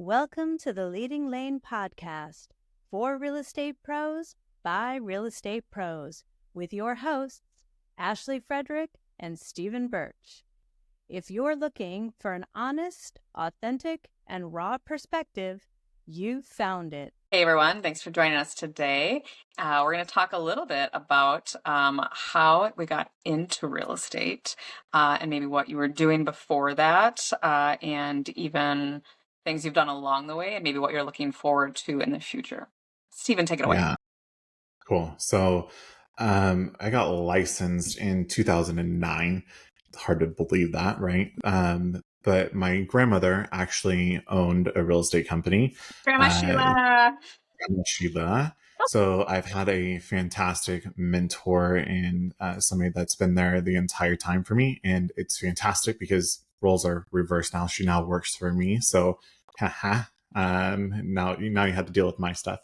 Welcome to the Leading Lane podcast for real estate pros by real estate pros with your hosts, Ashley Frederick and Stephen Birch. If you're looking for an honest, authentic, and raw perspective, you found it. Hey everyone, thanks for joining us today. We're going to talk a little bit about how we got into real estate and maybe what you were doing before that and even things you've done along the way and maybe what you're looking forward to in the future. Stephen, take it away. Yeah, cool. So I got licensed in 2009. It's hard to believe that, right? But my grandmother actually owned a real estate company. Grandma Sheila. Grandma Sheila. So I've had a fantastic mentor and somebody that's been there the entire time for me. And it's fantastic because roles are reversed now. She now works for me. So haha. Now you have to deal with my stuff.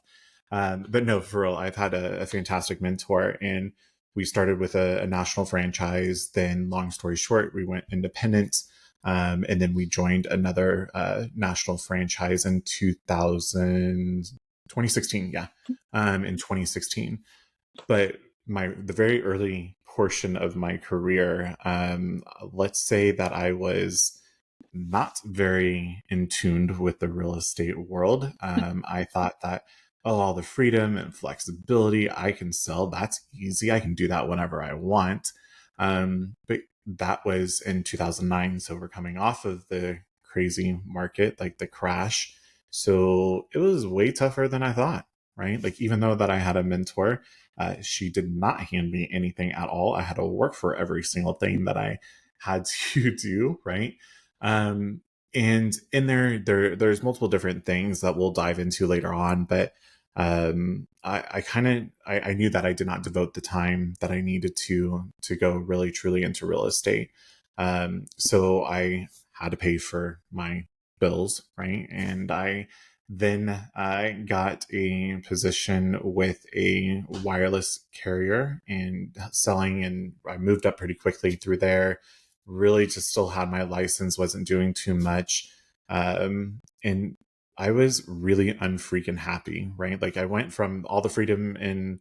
But no, for real, I've had a fantastic mentor, and we started with a national franchise. Then, long story short, we went independent, and then we joined another national franchise in 2016. Yeah, in 2016. But the very early portion of my career, let's say that I was not very in tune with the real estate world. I thought that, oh, all the freedom and flexibility I can sell, that's easy. I can do that whenever I want. But that was in 2009. So we're coming off of the crazy market, like the crash. So it was way tougher than I thought, right? Like, even though that I had a mentor, she did not hand me anything at all. I had to work for every single thing that I had to do, right? And in there's multiple different things that we'll dive into later on, but I knew that I did not devote the time that I needed to go really truly into real estate. So I had to pay for my bills, right? And I got a position with a wireless carrier and selling, and I moved up pretty quickly through there. Really just still had my license, wasn't doing too much. And I was really unfreaking happy, right? Like, I went from all the freedom and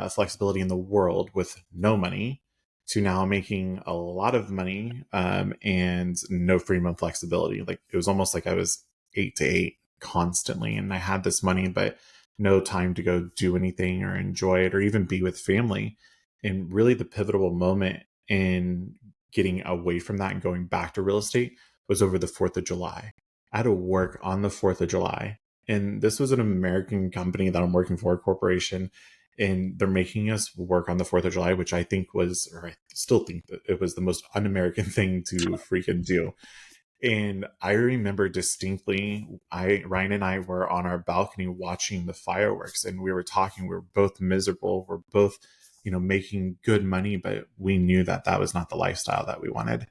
flexibility in the world with no money to now making a lot of money and no freedom and flexibility. Like, it was almost like I was 8 to 8 constantly, and I had this money, but no time to go do anything or enjoy it or even be with family. And really the pivotal moment in getting away from that and going back to real estate was over the 4th of July. I had to work on the 4th of July. And this was an American company that I'm working for, a corporation. And they're making us work on the 4th of July, which I think was, or I still think that it was the most un-American thing to freaking do. And I remember distinctly, Ryan and I were on our balcony watching the fireworks, and we were talking. We were both miserable. We're both, making good money, but we knew that that was not the lifestyle that we wanted.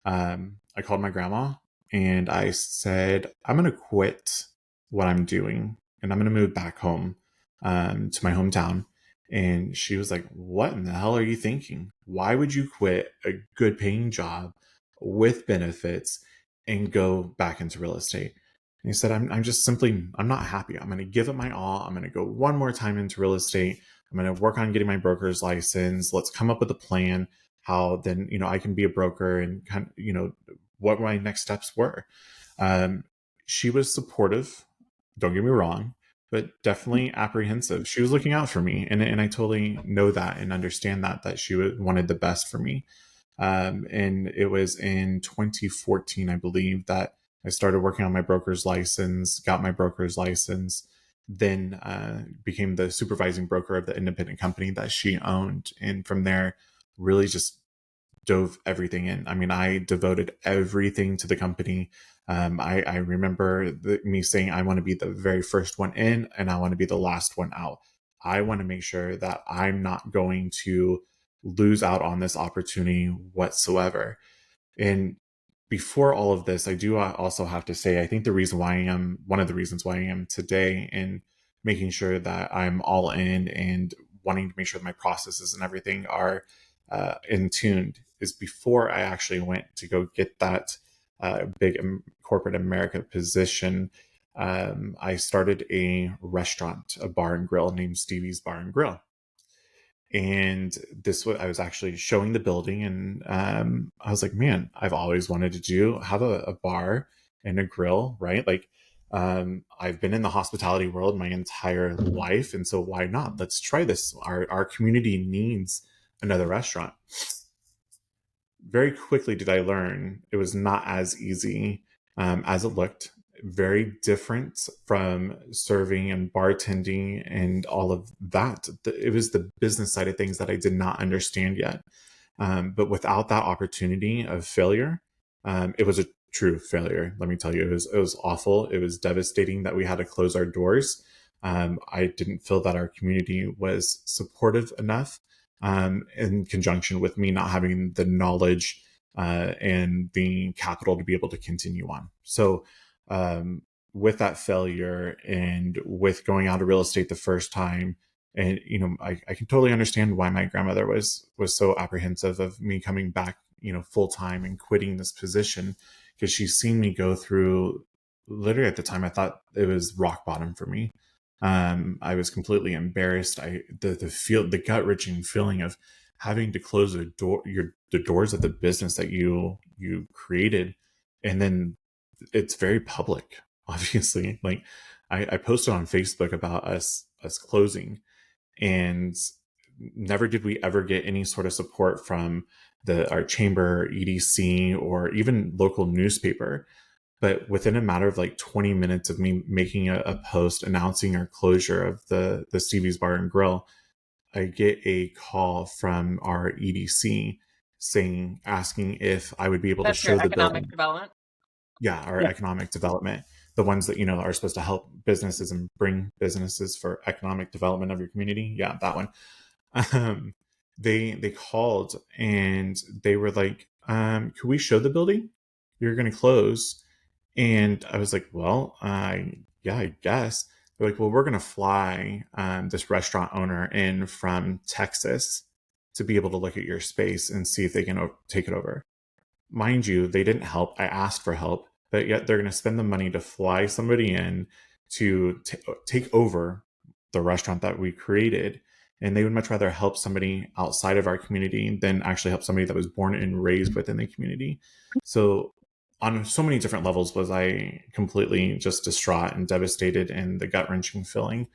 I called my grandma and I said, I'm going to quit what I'm doing and I'm going to move back home to my hometown. And she was like, what in the hell are you thinking? Why would you quit a good paying job with benefits and go back into real estate? And he said, I'm not happy. I'm going to give it my all. I'm going to go one more time into real estate. I'm going to work on getting my broker's license. Let's come up with a plan how then, I can be a broker and kind of, what my next steps were. She was supportive, don't get me wrong, but definitely apprehensive. She was looking out for me. And I totally know that and understand that she wanted the best for me. And it was in 2014, I believe, that I started working on my broker's license, got my broker's license, then became the supervising broker of the independent company that she owned. And from there, really just dove everything in. I mean, I devoted everything to the company. I remember me saying, I want to be the very first one in and I want to be the last one out. I want to make sure that I'm not going to lose out on this opportunity whatsoever. And before all of this, I do also have to say, I think one of the reasons why I am today in making sure that I'm all in and wanting to make sure that my processes and everything are in tuned is before I actually went to go get that big corporate America position. I started a restaurant, a bar and grill named Stevie's Bar and Grill. And this was, I was actually showing the building, and I was like, man, I've always wanted to have a bar and a grill, right? Like, I've been in the hospitality world my entire life, and so why not? Let's try this. Our community needs another restaurant. Very quickly did I learn it was not as easy as it looked. Very different from serving and bartending and all of that. It was the business side of things that I did not understand yet. But without that opportunity of failure, it was a true failure. Let me tell you, it was awful. It was devastating that we had to close our doors. I didn't feel that our community was supportive enough, in conjunction with me not having the knowledge and the capital to be able to continue on. So, with that failure and with going out of real estate the first time, and I can totally understand why my grandmother was so apprehensive of me coming back, full time and quitting this position, because she's seen me go through, literally at the time I thought it was rock bottom for me. I was completely embarrassed. The gut wrenching feeling of having to close the doors of the business that you created, and then it's very public, obviously. Like, I posted on Facebook about us closing, and never did we ever get any sort of support from our chamber, EDC, or even local newspaper. But within a matter of like 20 minutes of me making a post announcing our closure of the Stevie's Bar and Grill, I get a call from our EDC asking if I would be able to That's your show the economic building. development. Yeah, our economic development, the ones that are supposed to help businesses and bring businesses for economic development of your community. Yeah, that one. Um, they called and they were like, "Could we show the building? You're going to close." And I was like, "Well, yeah, I guess." They're like, "Well, we're going to fly this restaurant owner in from Texas to be able to look at your space and see if they can take it over." Mind you, they didn't help. I asked for help, but yet they're going to spend the money to fly somebody in to take over the restaurant that we created. And they would much rather help somebody outside of our community than actually help somebody that was born and raised within the community. So, on so many different levels, was I completely just distraught and devastated, and the gut wrenching feeling.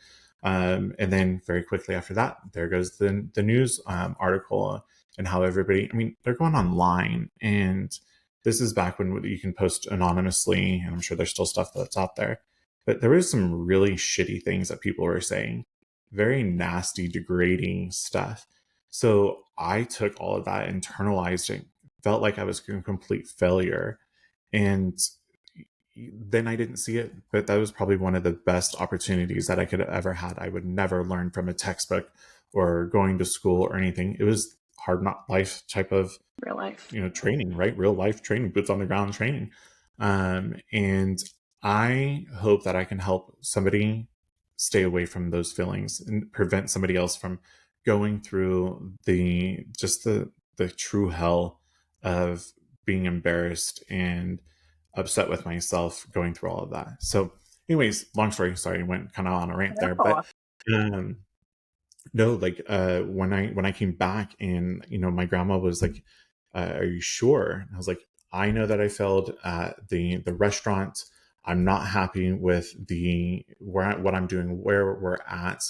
And then very quickly after that, there goes the news article, and how everybody, I mean, they're going online, and this is back when you can post anonymously, and I'm sure there's still stuff that's out there, but there was some really shitty things that people were saying, very nasty, degrading stuff. So I took all of that, internalized it, felt like I was a complete failure, and then I didn't see it, but that was probably one of the best opportunities that I could have ever had. I would never learn from a textbook or going to school or anything. It was hard knock life type of Real life. training, right? Real life training, boots on the ground training. And I hope that I can help somebody stay away from those feelings and prevent somebody else from going through the true hell of being embarrassed and upset with myself going through all of that. So anyways, long story, sorry, I went kind of on a rant there, but um no, like when I came back, and my grandma was like, are you sure? And I was like, I know that I failed at the restaurant. I'm not happy with what I'm doing, where we're at.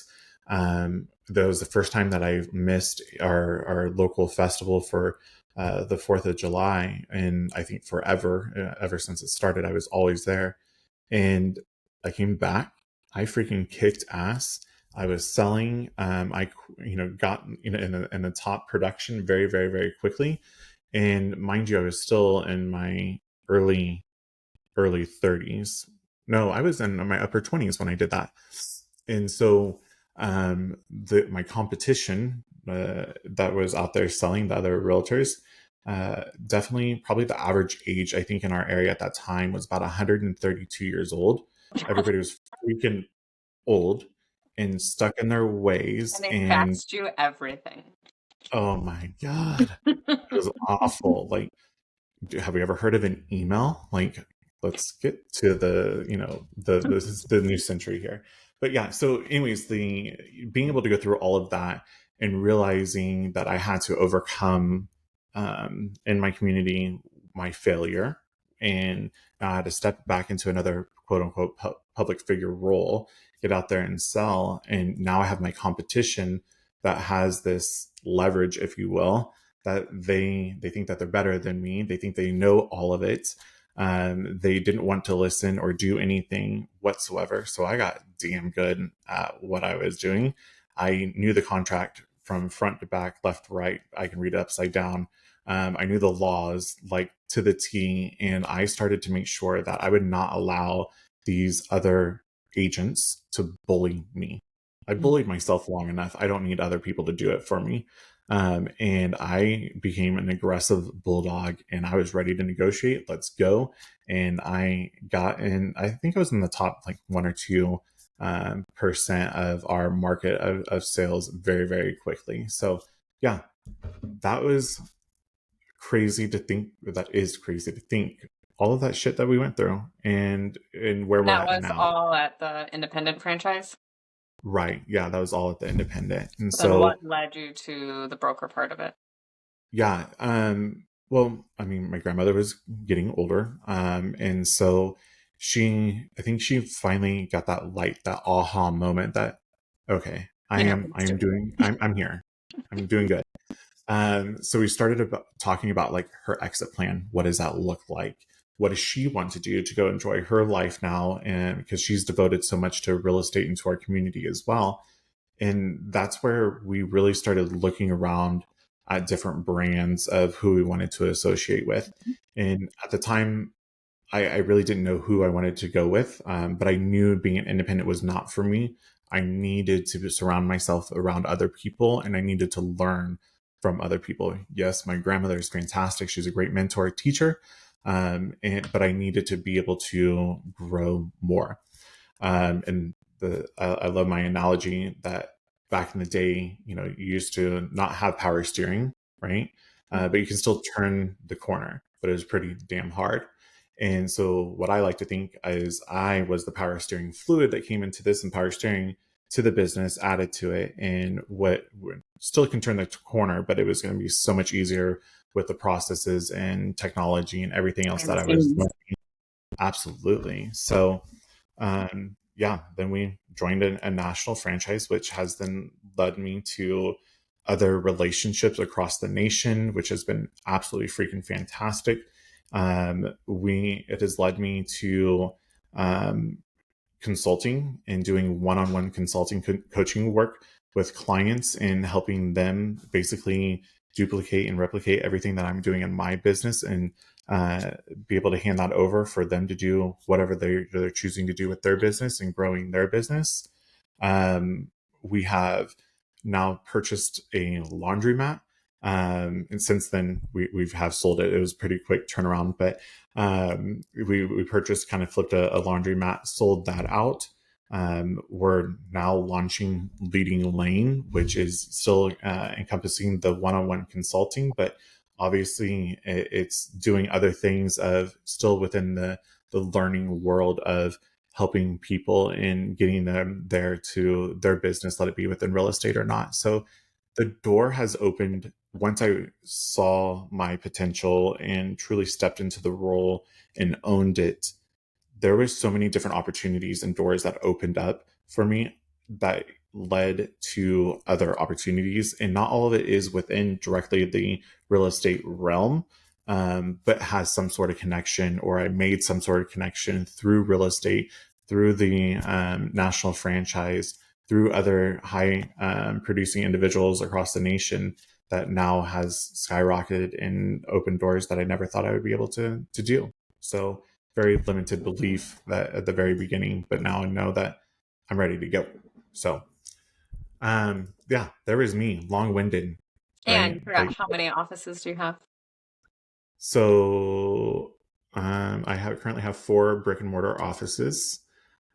That was the first time that I missed our local festival for the 4th of July, and I think forever, ever since it started, I was always there. And I came back, I freaking kicked ass. I was selling. I got in the top production very, very, very quickly. And mind you, I was still in my early 30s. No, I was in my upper 20s when I did that. And so my competition that was out there selling, the other realtors, definitely, probably the average age, I think, in our area at that time was about 132 years old. Everybody was freaking old and stuck in their ways. And they And faxed you everything. oh my God, it was awful. Like, have we ever heard of an email? Like let's get to the new century here. But yeah, so anyways, the being able to go through all of that and realizing that I had to overcome in my community my failure, and I had to step back into another quote unquote public figure role, get out there and sell, and now I have my competition that has this leverage, if you will, that they think that they're better than me. They think they know all of it. They didn't want to listen or do anything whatsoever. So I got damn good at what I was doing. I knew the contract from front to back, left to right. I can read it upside down. I knew the laws like to the T, and I started to make sure that I would not allow these other agents to bully me. I bullied myself long enough. I don't need other people to do it for me. And I became an aggressive bulldog, and I was ready to negotiate. Let's go. And I got in, I think I was in the top like 1 or 2% of our market of sales very, very quickly. So yeah, that was crazy to think. That is crazy to think all of that shit that we went through and where we're That at was now. all at the independent franchise? Right. Yeah, that was all at the independent. And Then so what led you to the broker part of it? yeah, well, I mean, my grandmother was getting older. And so I think she finally got that light, that aha moment that, okay, I'm here. I'm doing good. So we started talking about like her exit plan. What does that look like? What does she want to do to go enjoy her life now? And because she's devoted so much to real estate and to our community as well. And that's where we really started looking around at different brands of who we wanted to associate with. And at the time, I really didn't know who I wanted to go with, but I knew being an independent was not for me. I needed to surround myself around other people, and I needed to learn from other people. Yes, my grandmother is fantastic. She's a great mentor, teacher, but I needed to be able to grow more. And I love my analogy that back in the day, you used to not have power steering, right? But you can still turn the corner, but it was pretty damn hard. And so what I like to think is I was the power steering fluid that came into this, and power steering to the business added to it, and what still can turn the corner, but it was going to be so much easier with the processes and technology and everything else that I was learning. Absolutely. So yeah, then we joined a national franchise, which has then led me to other relationships across the nation, which has been absolutely freaking fantastic. It has led me to consulting and doing one-on-one consulting coaching work with clients and helping them basically duplicate and replicate everything that I'm doing in my business, and be able to hand that over for them to do whatever they're choosing to do with their business and growing their business. We have now purchased a laundromat. And since then we've sold it. It was a pretty quick turnaround, but we purchased, kind of flipped a laundromat, sold that out. We're now launching LeadingLane, which is still encompassing the one-on-one consulting, but obviously it's doing other things of still within the learning world of helping people and getting them there to their business, let it be within real estate or not. So the door has opened once I saw my potential and truly stepped into the role and owned it. There was so many different opportunities and doors that opened up for me that led to other opportunities. And not all of it is within directly the real estate realm, but has some sort of connection, or I made some sort of connection through real estate, through the national franchise, through other high producing individuals across the nation, that now has skyrocketed and opened doors that I never thought I would be able to do. So very limited belief that at the very beginning, but now I know that I'm ready to go. So yeah, there is me, long-winded. And Right? forgot, how many offices do you have? So I currently have 4 brick and mortar offices.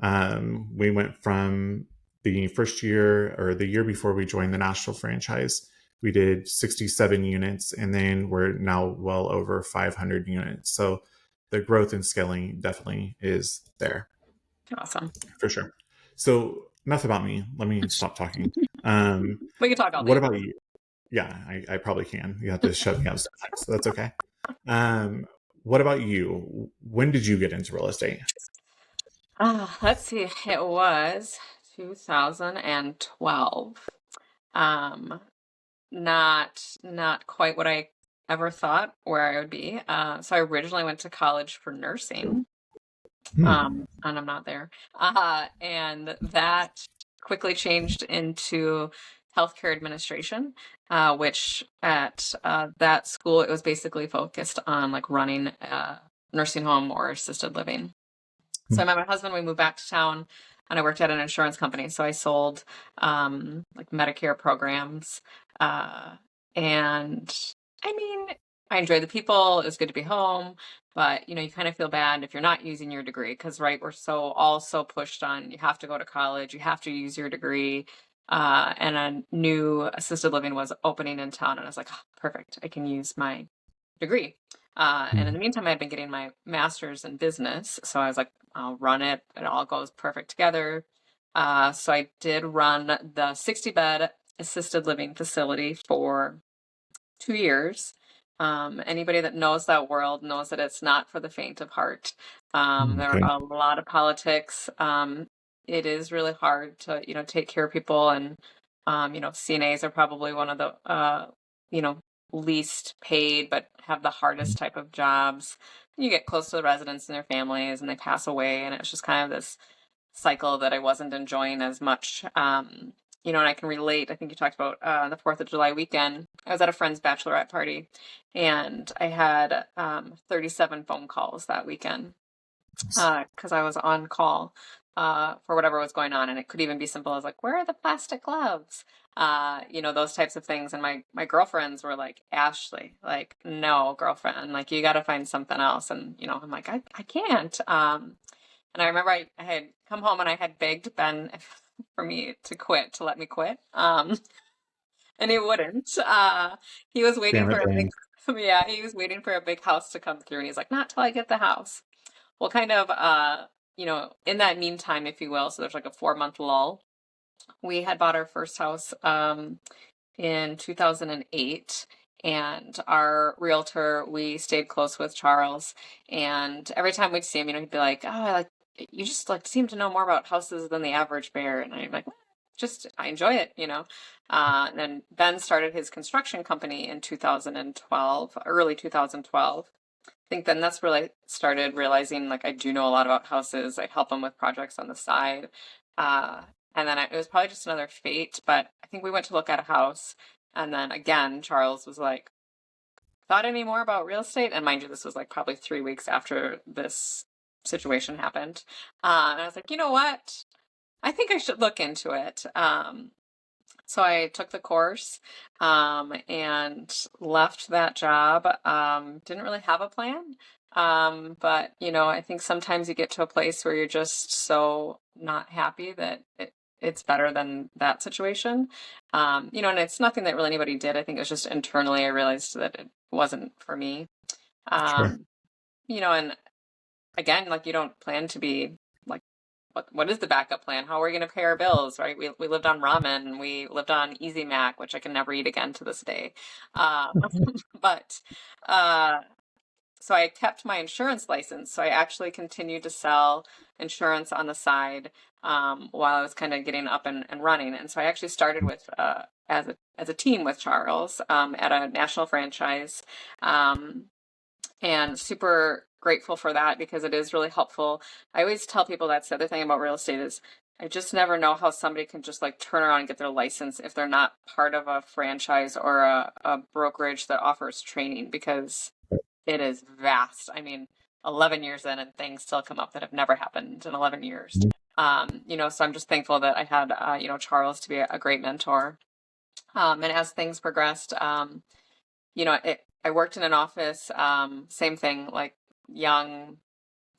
We went from the first year, or the year before we joined the national franchise, we did 67 units, and then we're now well over 500 units. So the growth and scaling definitely is there. Awesome. For sure. So enough about me. Let me stop talking. We can talk all What day. about you? Yeah, I probably can. You have to shut me up sometimes, so that's okay. What about you? When did you get into real estate? Let's see. It was 2012. Um, not quite what I ever thought where I would be. So I originally went to college for nursing. And I'm not there. And that quickly changed into healthcare administration, which at that school, it was basically focused on like running a nursing home or assisted living. So I met my husband, we moved back to town, and I worked at an insurance company. So I sold like Medicare programs. And I mean, I enjoyed the people. It was good to be home. But, you know, you kind of feel bad if you're not using your degree because, right, we're all so pushed on you have to go to college, you have to use your degree. And a new assisted living was opening in town. And I was like, oh, perfect. I can use my degree. And in the meantime, I had been getting my master's in business. So I was like, I'll run it. It all goes perfect together. So I did run the 60-bed assisted living facility for 2 years. Anybody that knows that world knows that it's not for the faint of heart. There are a lot of politics. It is really hard to, you know, take care of people. And, you know, CNAs are probably one of the, you know, least paid, but have the hardest type of jobs. You get close to the residents and their families and they pass away. And it's just kind of this cycle that I wasn't enjoying as much. You know, and I can relate. I think you talked about the 4th of July weekend. I was at a friend's bachelorette party and I had 37 phone calls that weekend because I was on call for whatever was going on. And it could even be simple as like, where are the plastic gloves? You know, those types of things. And my girlfriends were like, Ashley, like, no, girlfriend, like, you got to find something else. And, you know, I'm like, I can't. And I remember I had come home and I had begged Ben for me to quit, to let me quit. And he wouldn't. He was waiting for a big, yeah, he was waiting for a big house to come through. And he's like, not till I get the house. Well, kind of, you know, in that meantime, if you will, so there's like a 4-month lull. We had bought our first house in 2008. And our realtor, we stayed close with Charles. And every time we'd see him, you know, he'd be like, oh, you just like seem to know more about houses than the average bear. And I'm like, just, I enjoy it, you know. And then Ben started his construction company in 2012, early 2012. I think then that's where I started realizing like I do know a lot about houses. I help him with projects on the side. And then it was probably just another fate, but I think we went to look at a house. And then again, Charles was like, thought any more about real estate? And mind you, this was like probably 3 weeks after this situation happened. And I was like, you know what? I think I should look into it. So I took the course and left that job. Didn't really have a plan. But, you know, I think sometimes you get to a place where you're just so not happy that it's better than that situation. You know, and it's nothing that really anybody did. I think it was just internally I realized that it wasn't for me. Sure. You know, and again, like you don't plan to be like, what is the backup plan? How are we going to pay our bills, right? We lived on ramen. We lived on Easy Mac, which I can never eat again to this day. But so I kept my insurance license. So I actually continued to sell insurance on the side while I was kind of getting up and running. And so I actually started with as a team with Charles at a national franchise. And super grateful for that because it is really helpful. I always tell people that's the other thing about real estate is I just never know how somebody can just like turn around and get their license if they're not part of a franchise or a brokerage that offers training because it is vast. I mean, 11 years in and things still come up that have never happened in 11 years. You know, so I'm just thankful that I had, you know, Charles to be a great mentor. And as things progressed, you know, I worked in an office, same thing, like young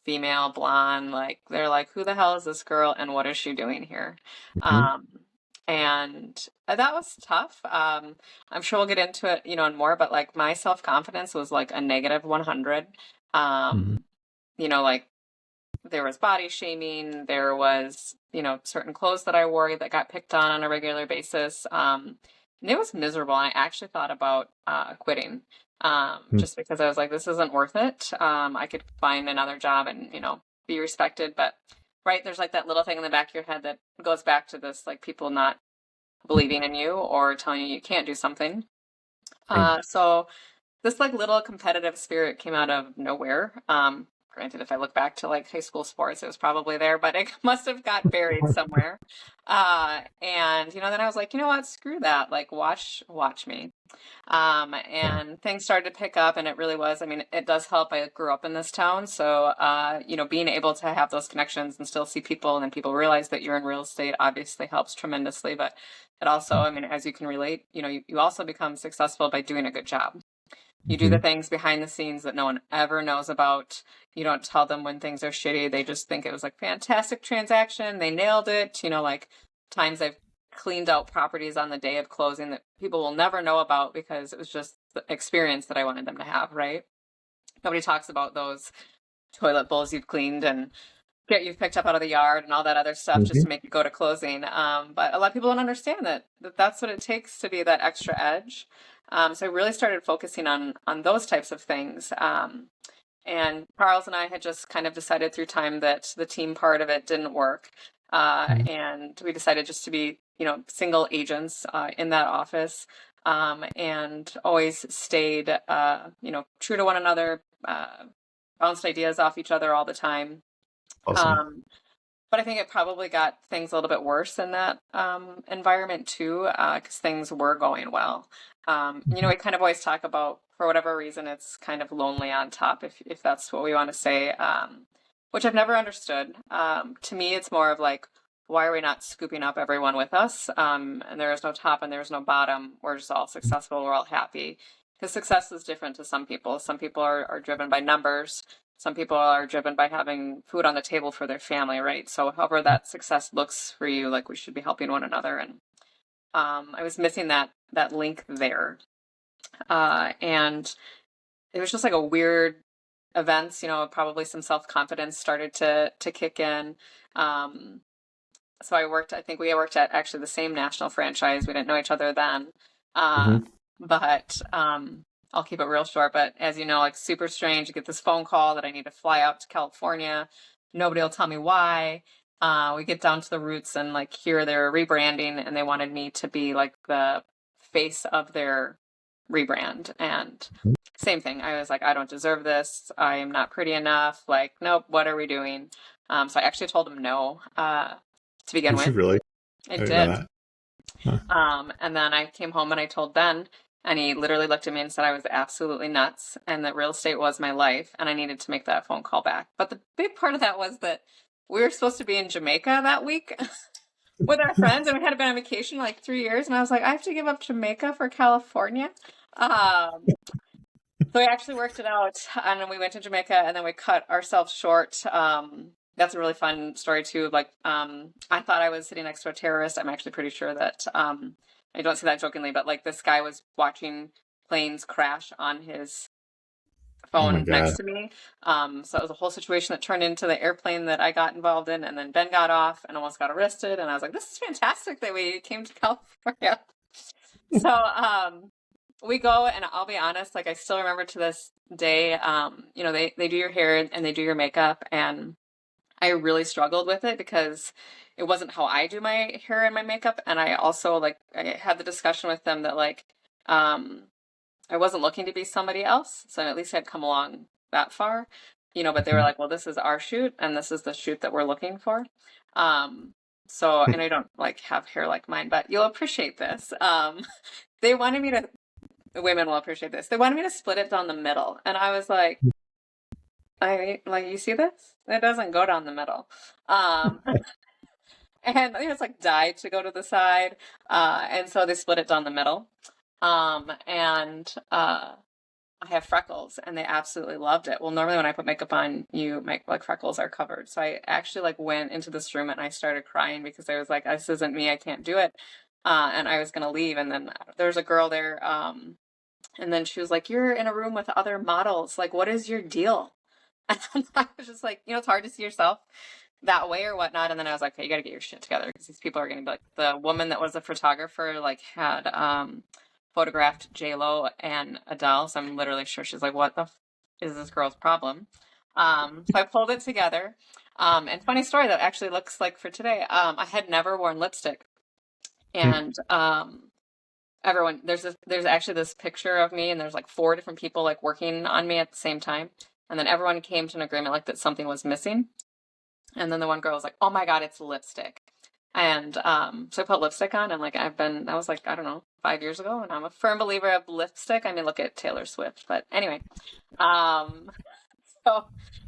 female blonde, like they're like, who the hell is this girl and what is she doing here? And that was tough. I'm sure we'll get into it, you know, and more, but like my self-confidence was like a negative 100. like there was body shaming, there was, certain clothes that I wore that got picked on a regular basis. And it was miserable. I actually thought about quitting just because I was like, this isn't worth it. I could find another job and, be respected. But, right, there's like that little thing in the back of your head that goes back to this, like people not believing in you or telling you can't do something. So this like little competitive spirit came out of nowhere. Granted, if I look back to like high school sports, it was probably there, but it must have got buried somewhere. And then I was like, you know what, screw that. Like watch me. And things started to pick up, and it really was. I mean, it does help. I grew up in this town, so being able to have those connections and still see people, and then people realize that you're in real estate obviously helps tremendously. But it also, I mean, as you can relate, you also become successful by doing a good job. You do the things behind the scenes that no one ever knows about. You don't tell them when things are shitty. They just think it was like fantastic transaction. They nailed it. Like times I've cleaned out properties on the day of closing that people will never know about because it was just the experience that I wanted them to have, right? Nobody talks about those toilet bowls you've cleaned and you've picked up out of the yard and all that other stuff just to make it go to closing. But a lot of people don't understand that that's what it takes to be that extra edge. So I really started focusing on those types of things. And Charles and I had just kind of decided through time that the team part of it didn't work. And we decided just to be, single agents in that office, and always stayed, true to one another, bounced ideas off each other all the time. Awesome. But I think it probably got things a little bit worse in that environment too, because things were going well. We kind of always talk about, for whatever reason, it's kind of lonely on top, if that's what we want to say, which I've never understood. To me, it's more of like, why are we not scooping up everyone with us? And there is no top and there's no bottom. We're just all successful. We're all happy. Because success is different to some people. Some people are driven by numbers. Some people are driven by having food on the table for their family, right? So however that success looks for you, like we should be helping one another. And I was missing that link there. And it was just like a weird events, probably some self-confidence started to kick in. So I think we worked at actually the same national franchise. We didn't know each other then. But I'll keep it real short. But as you know, like super strange, you get this phone call that I need to fly out to California. Nobody will tell me why. We get down to the roots and like here they're rebranding and they wanted me to be like the face of their rebrand. And same thing. I was like, I don't deserve this. I am not pretty enough. Like, nope, what are we doing? So I actually told him no to begin with. Did you really? I did. And then I came home and I told Ben, and he literally looked at me and said I was absolutely nuts and that real estate was my life and I needed to make that phone call back. But the big part of that was that we were supposed to be in Jamaica that week with our friends, and we had been on vacation like 3 years, and I was like, I have to give up Jamaica for California. So we actually worked it out, and then we went to Jamaica, and then we cut ourselves short. That's a really fun story too. Like, I thought I was sitting next to a terrorist. I'm actually pretty sure that, I don't say that jokingly, but like this guy was watching planes crash on his phone next to me. So it was a whole situation that turned into the airplane that I got involved in, and then Ben got off and almost got arrested. And I was like, this is fantastic that we came to California. So, we go, and I'll be honest, like I still remember to this day, they do your hair and they do your makeup, and I really struggled with it because it wasn't how I do my hair and my makeup. And I also I had the discussion with them that I wasn't looking to be somebody else. So at least I'd come along that far, but they were like, well, this is our shoot and this is the shoot that we're looking for. So, and I don't have hair like mine, but you'll appreciate this. They wanted me to, women will appreciate this. They wanted me to split it down the middle. And I was like, you see this? It doesn't go down the middle. And it's dyed to go to the side. And so they split it down the middle. And I have freckles and they absolutely loved it. Well, normally when I put makeup on, freckles are covered. So I actually went into this room and I started crying because I was like, this isn't me. I can't do it. And I was going to leave. And then there was a girl there. And then she was like, you're in a room with other models. Like, what is your deal? And I was just like, it's hard to see yourself that way or whatnot. And then I was like, okay, you got to get your shit together because these people are going to be like, the woman that was a photographer, like had photographed J-Lo and Adele. So I'm literally sure she's like, what the is this girl's problem? So I pulled it together. And funny story that actually looks like for today, I had never worn lipstick. And everyone, there's actually this picture of me, and there's like 4 different people like working on me at the same time. And then everyone came to an agreement like that something was missing. And then the one girl was like, oh my God, it's lipstick. And so I put lipstick on, and like that was like, I don't know, 5 years ago, and I'm a firm believer of lipstick. I mean, look at Taylor Swift. But anyway, so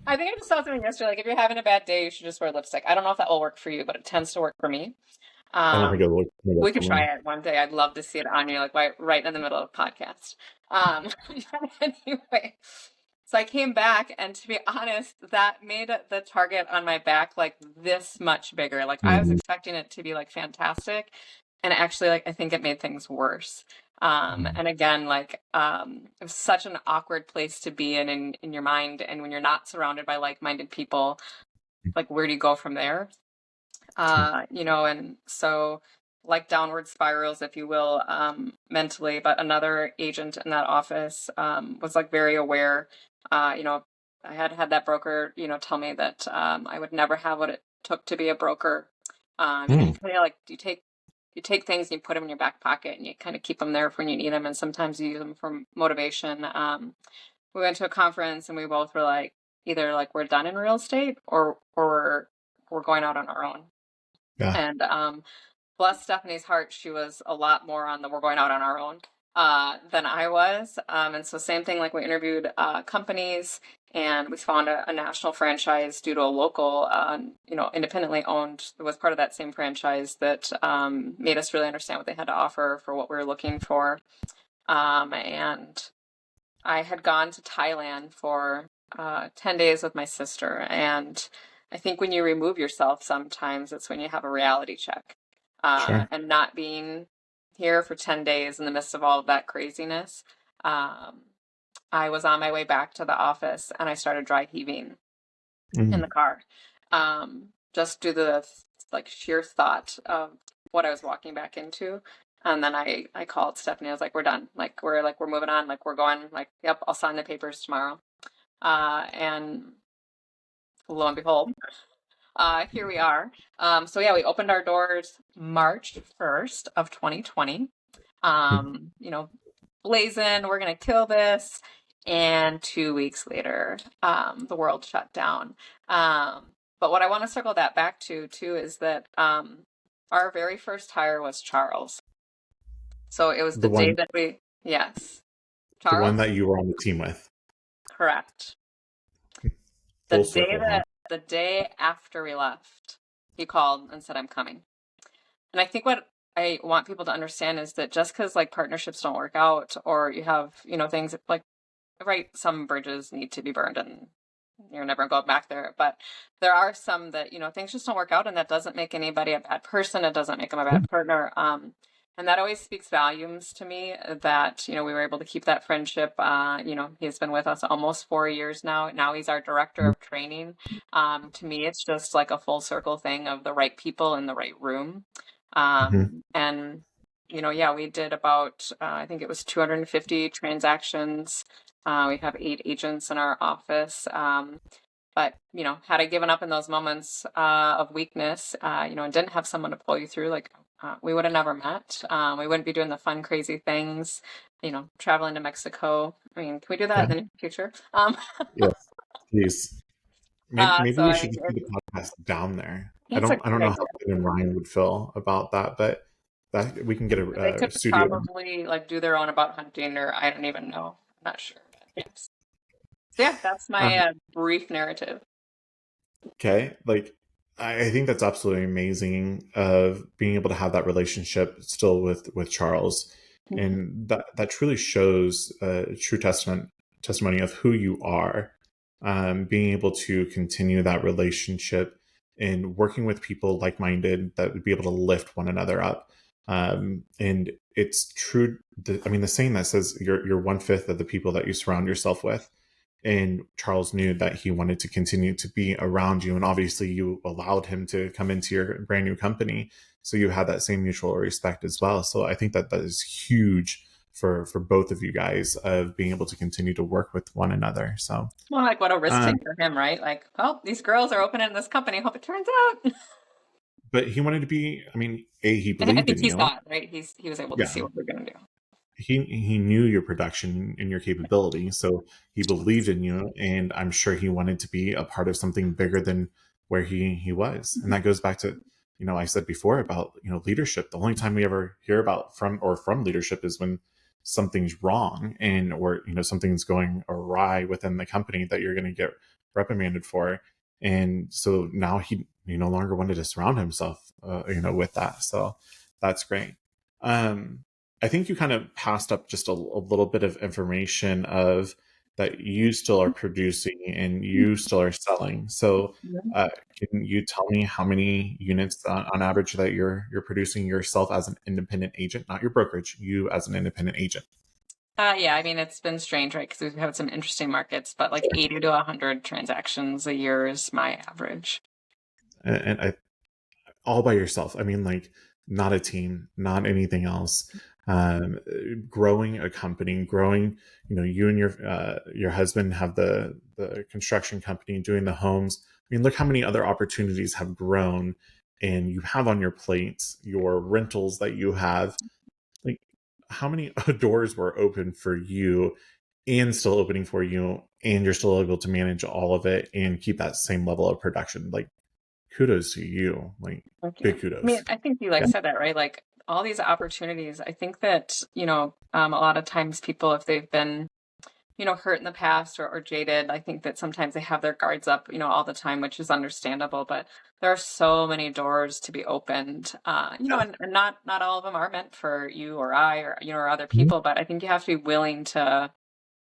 I think I just saw something yesterday, like if you're having a bad day, you should just wear lipstick. I don't know if that will work for you, but it tends to work for me. I don't think it will work We could for try me. it one day. I'd love to see it on you, like right in the middle of a podcast. Anyway, so I came back, and to be honest, that made the target on my back like this much bigger. Like I was expecting it to be like fantastic, and actually, like I think it made things worse. And again, like it was such an awkward place to be in your mind, and when you're not surrounded by like-minded people, like where do you go from there? And so like downward spirals, if you will, mentally. But another agent in that office was like very aware. I had that broker, tell me that I would never have what it took to be a broker. You take things and you put them in your back pocket, and you kind of keep them there for when you need them, and sometimes you use them for motivation. We went to a conference, and we both were like, either like we're done in real estate, or we're going out on our own. Yeah. And bless Stephanie's heart, she was a lot more on the we're going out on our own than I was. And so same thing, like we interviewed companies, and we found a national franchise due to a local, independently owned. It was part of that same franchise that made us really understand what they had to offer for what we were looking for. And I had gone to Thailand for 10 days with my sister, and I think when you remove yourself, sometimes it's when you have a reality check. Sure. And not being here for 10 days in the midst of all of that craziness, I was on my way back to the office, and I started dry heaving in the car. Just due to the like sheer thought of what I was walking back into. And then I called Stephanie. I was like, we're done. We're moving on. Like we're going, like, yep, I'll sign the papers tomorrow. And lo and behold, here we are. So yeah, we opened our doors March 1st of 2020. Blazing, we're going to kill this. And 2 weeks later, the world shut down. But what I want to circle that back to too is that our very first hire was Charles. So it was the day that yes. Charles? The one that you were on the team with. Correct. The day after we left, he called and said, I'm coming. And I think what I want people to understand is that just because like partnerships don't work out, or you have, things like, right, some bridges need to be burned and you're never going back there. But there are some that, things just don't work out, and that doesn't make anybody a bad person. It doesn't make them a bad partner. And that always speaks volumes to me that, we were able to keep that friendship. He's been with us almost 4 years now. Now he's our director of training. To me, it's just like a full circle thing of the right people in the right room. And, we did about, I think it was 250 transactions. We have 8 agents in our office. But, had I given up in those moments of weakness, and didn't have someone to pull you through, like, we would have never met. We wouldn't be doing the fun, crazy things, traveling to Mexico. I mean, can we do that in the near future? Yes, please. Maybe so we should just do the podcast down there. I It's a don't know great how Ben and Ryan would feel about that, but that we can get They a could studio. probably like do their own about hunting, or I don't even know. I'm not sure. But yes. So yeah, that's my brief narrative. Okay, like I think that's absolutely amazing of being able to have that relationship still with Charles, and that truly shows a true testimony of who you are. Being able to continue that relationship and working with people like-minded that would be able to lift one another up. And it's true. The saying that says you're 1/5 of the people that you surround yourself with. And Charles knew that he wanted to continue to be around you. And obviously you allowed him to come into your brand new company. So you had that same mutual respect as well. So I think that that is huge for both of you guys of being able to continue to work with one another. So, Well, like what a risk um, take for him, right? Like, oh, these girls are opening this company. Hope it turns out. but he wanted to be, I mean, he I believed think in he you. saw it, right? He was able to see Yeah. what we're going to do. He knew your production and your capability, so he believed in you, and I'm sure he wanted to be a part of something bigger than where he was. And that goes back to, I said before about, leadership. The only time we ever hear about from leadership is when something's wrong, and or something's going awry within the company that you're going to get reprimanded for. And so now he no longer wanted to surround himself with that. So that's great. um I think you kind of passed up just a little bit of information of that you still are producing and you still are selling. So, Mhm. can you tell me how many units on average that you're producing yourself as an independent agent, not your brokerage, you as an independent agent? Yeah, I mean, it's been strange, right? Because we've had some interesting markets, but like 80 to 100 transactions a year is my average. And all by yourself. I mean, like, not a team, not anything else. Um, Growing a company, growing. You and your husband have the construction company doing the homes. I mean, look how many other opportunities have grown, and you have on your plate your rentals that you have. Like, how many doors were open for you, and still opening for you, and you're still able to manage all of it and keep that same level of production. Like, kudos to you. Like, Thank you. big I mean, kudos. I think you like Yeah. said that, right? Like all these opportunities, I think that, a lot of times people, if they've been, hurt in the past or jaded, I think that sometimes they have their guards up, all the time, which is understandable, but there are so many doors to be opened, and not all of them are meant for you or I or, or other Mhm. people, but I think you have to be willing to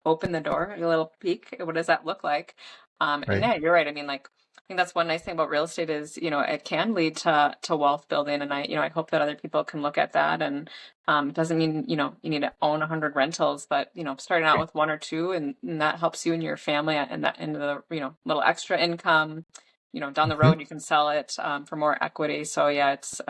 open the door, a little peek. What does that look like? And Right. yeah, you're right. I mean, like, I think that's one nice thing about real estate is, it can lead to wealth building. And I hope that other people can look at that. And it doesn't mean, you need to own 100 rentals, but, starting out with one or two, and that helps you and your family and that into the, little extra income, down the Mhm. road, you can sell it for more equity. So yeah, it's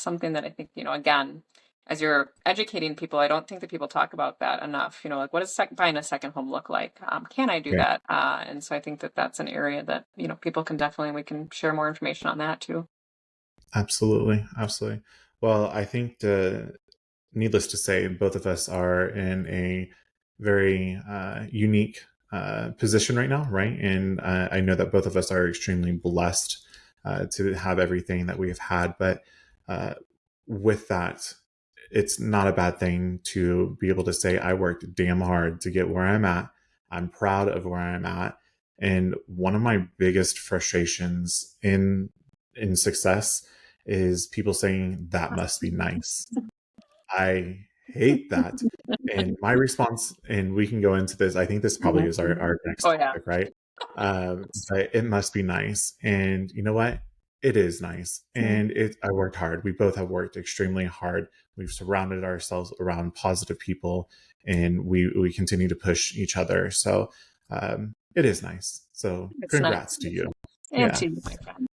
something that I think, again, as you're educating people, I don't think that people talk about that enough. Like what does buying a second home look like? Can I do Right. that? And so I think that that's an area that, people can definitely, we can share more information on that too. Absolutely. Absolutely. Well, I think needless to say, both of us are in a very unique position right now, right? And I know that both of us are extremely blessed to have everything that we have had. But uh, with that, it's not a bad thing to be able to say, I worked damn hard to get where I'm at. I'm proud of where I'm at. And one of my biggest frustrations in success is people saying that must be nice. I hate that. And my response, and we can go into this, I think this probably is our next Oh yeah. topic, right? But it must be nice. And you know what? It is nice. And I worked hard. We both have worked extremely hard. We've surrounded ourselves around positive people, and we continue to push each other. So it is nice. So It's nice. congrats to you. And Yeah. to you, my friend.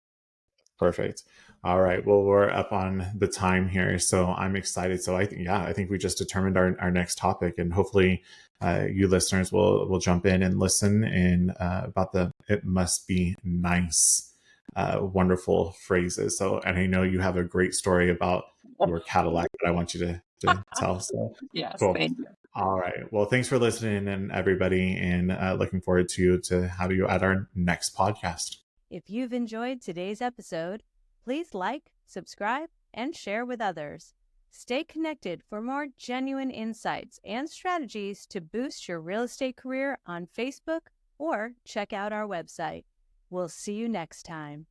Perfect. All right. Well, we're up on the time here, so I'm excited. So I think we just determined our next topic, and hopefully, you listeners will jump in and listen and about the "it must be nice," wonderful phrases. So, and I know you have a great story about your Cadillac that I want you to tell. So, Yes, cool. thank you. All right. Well, thanks for listening, and everybody, and looking forward to have you at our next podcast. If you've enjoyed today's episode, please like, subscribe, and share with others. Stay connected for more genuine insights and strategies to boost your real estate career on Facebook or check out our website. We'll see you next time.